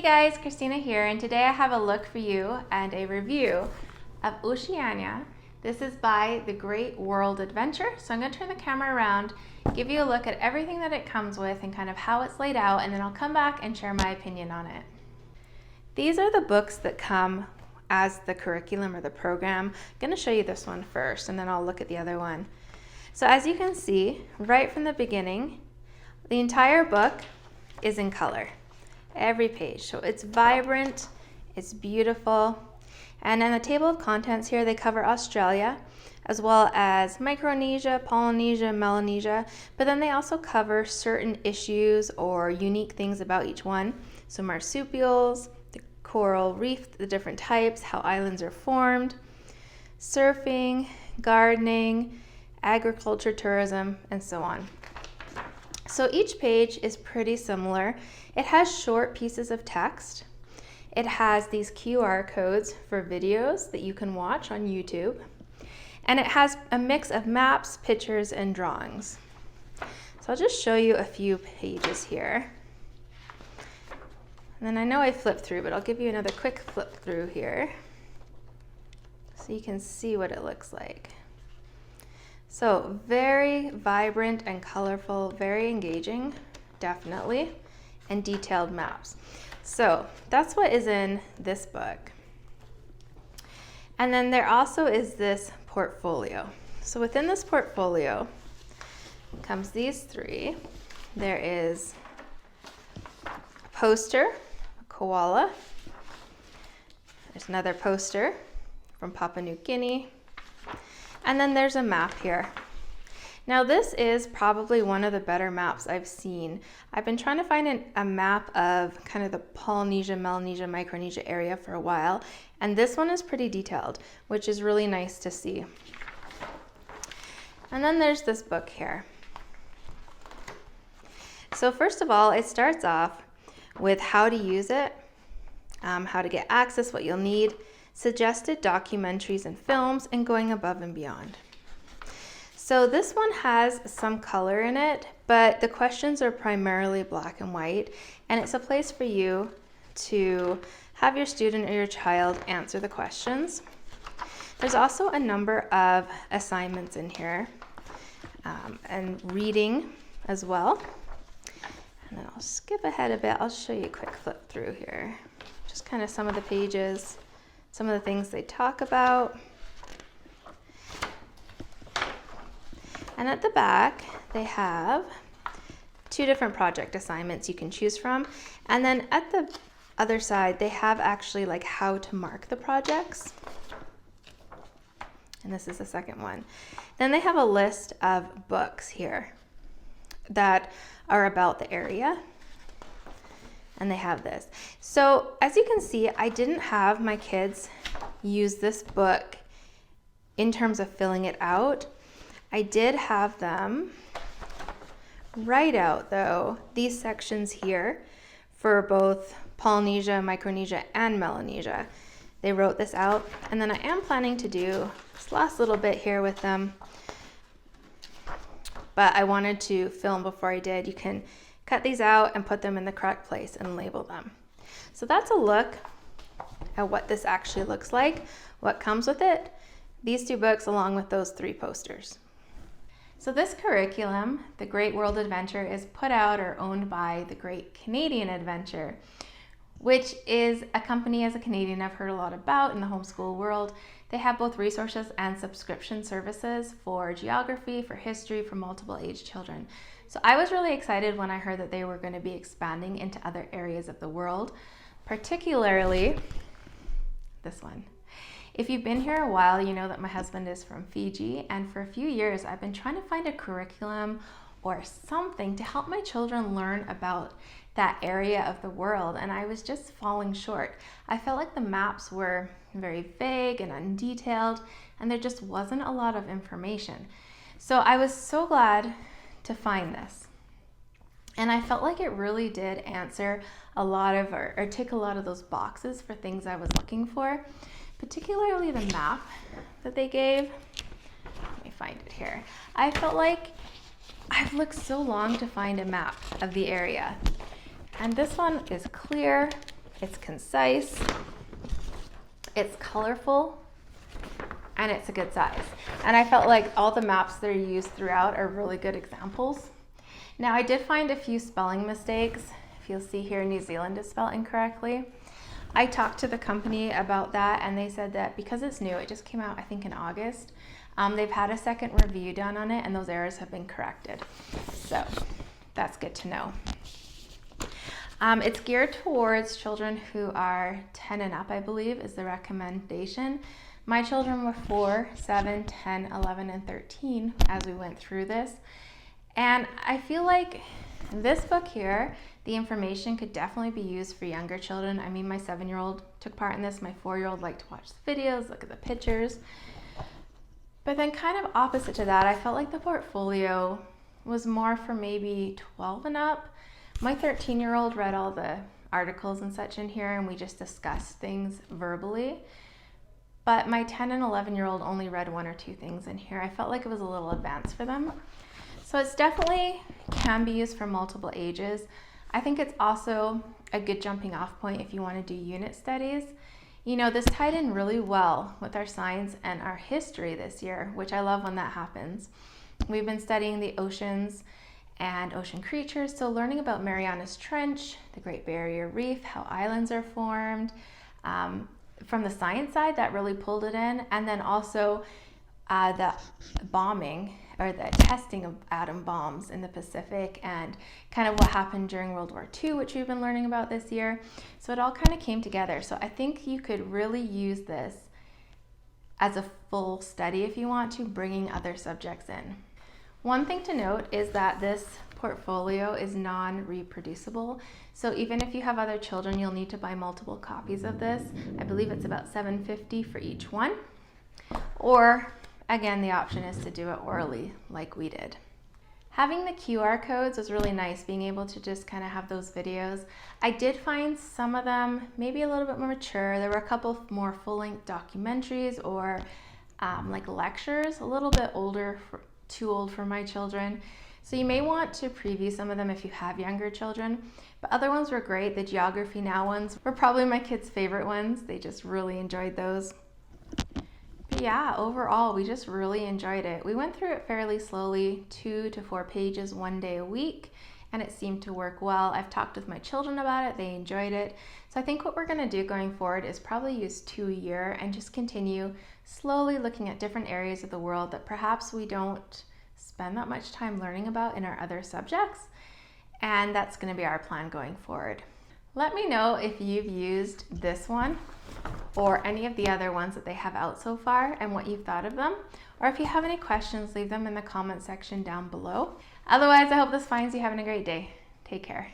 Hey guys, Christina here, and today I have a look for you and a review of Oceania. This is by The Great World Adventure. So I'm going to turn the camera around, give you a look at everything that it comes with and kind of how it's laid out, and then I'll come back and share my opinion on it. These are the books that come as the curriculum or the program. I'm going to show you this one first, and then I'll look at the other one. So as you can see, right from the beginning, the entire book is in color. Every page. So it's vibrant, it's beautiful. And in the table of contents here, they cover Australia, as well as Micronesia, Polynesia, Melanesia, but then they also cover certain issues or unique things about each one. So marsupials, the coral reef, the different types, how islands are formed, surfing, gardening, agriculture, tourism, and so on. So each page is pretty similar. It has short pieces of text. It has these QR codes for videos that you can watch on YouTube. And it has a mix of maps, pictures, and drawings. So I'll just show you a few pages here. And then I know I flipped through, but I'll give you another quick flip through here so you can see what it looks like. So very vibrant and colorful, very engaging, definitely, and detailed maps. So that's what is in this book. And then there also is this portfolio. So within this portfolio comes these three. There is a poster, a koala. There's another poster from Papua New Guinea. And then there's a map here. Now this is probably one of the better maps I've seen. I've been trying to find a map of kind of the Polynesia, Melanesia, Micronesia area for a while, and this one is pretty detailed, which is really nice to see. And then there's this book here. So first of all, it starts off with how to use it, how to get access, what you'll need, suggested documentaries and films, and going above and beyond. So this one has some color in it, but the questions are primarily black and white, and it's a place for you to have your student or your child answer the questions. There's also a number of assignments in here, and reading as well. And then I'll skip ahead a bit. I'll show you a quick flip through here. Just kind of some of the pages, some of the things they talk about. And at the back, they have two different project assignments you can choose from. And then at the other side, they have actually like how to mark the projects. And this is the second one. Then they have a list of books here that are about the area. And they have this. So as you can see, I didn't have my kids use this book in terms of filling it out. I did have them write out, though, these sections here for both Polynesia, Micronesia, and Melanesia. They wrote this out, and then I am planning to do this last little bit here with them, but I wanted to film before I did. You can cut these out and put them in the correct place and label them. So that's a look at what this actually looks like, what comes with it, these two books along with those three posters. So this curriculum, The Great World Adventure, is put out or owned by The Great Canadian Adventure, which is a company as a Canadian I've heard a lot about in the homeschool world. They have both resources and subscription services for geography, for history, for multiple age children. So I was really excited when I heard that they were going to be expanding into other areas of the world, particularly this one. If you've been here a while, you know that my husband is from Fiji, and for a few years I've been trying to find a curriculum or something to help my children learn about that area of the world, and I was just falling short. I felt like the maps were very vague and undetailed, and there just wasn't a lot of information. So I was so glad to find this. And I felt like it really did answer a lot of, or tick a lot of those boxes for things I was looking for, particularly the map that they gave. Let me find it here. I felt like I've looked so long to find a map of the area. And this one is clear, it's concise, it's colorful, and it's a good size. And I felt like all the maps that are used throughout are really good examples. Now I did find a few spelling mistakes. If you'll see here, New Zealand is spelled incorrectly. I talked to the company about that, and they said that because it's new, it just came out I think in August, they've had a second review done on it and those errors have been corrected. So that's good to know. It's geared towards children who are 10 and up, I believe, is the recommendation. My children were 4, 7, 10, 11, and 13 as we went through this. And I feel like this book here, the information could definitely be used for younger children. I mean, my 7-year-old took part in this. My 4-year-old liked to watch the videos, look at the pictures. But then kind of opposite to that, I felt like the portfolio was more for maybe 12 and up. My 13-year-old read all the articles and such in here, and we just discussed things verbally. But my 10 and 11-year-old only read 1 or 2 things in here. I felt like it was a little advanced for them. So it's definitely can be used for multiple ages. I think it's also a good jumping off point if you want to do unit studies. You know, this tied in really well with our science and our history this year, which I love when that happens. We've been studying the oceans and ocean creatures, so learning about Mariana's Trench, the Great Barrier Reef, how islands are formed. From the science side, that really pulled it in, and then also the bombing or the testing of atom bombs in the Pacific and kind of what happened during World War II, which we've been learning about this year. So it all kind of came together. So I think you could really use this as a full study if you want to, bringing other subjects in. One thing to note is that this portfolio is non-reproducible. So even if you have other children, you'll need to buy multiple copies of this. I believe it's about $7.50 for each one. Or again, the option is to do it orally like we did. Having the QR codes was really nice, being able to just kind of have those videos. I did find some of them maybe a little bit more mature. There were a couple more full-length documentaries or like lectures, a little bit older, too old for my children. So you may want to preview some of them if you have younger children, but other ones were great. The Geography Now ones were probably my kids' favorite ones. They just really enjoyed those. But yeah, overall, we just really enjoyed it. We went through it fairly slowly, 2 to 4 pages, 1 day a week, and it seemed to work well. I've talked with my children about it. They enjoyed it. So I think what we're going to do going forward is probably use 2 a year and just continue slowly looking at different areas of the world that perhaps we don't spend that much time learning about in our other subjects. And that's going to be our plan going forward. Let me know if you've used this one or any of the other ones that they have out so far and what you've thought of them. Or if you have any questions, leave them in the comment section down below. Otherwise, I hope this finds you having a great day. Take care.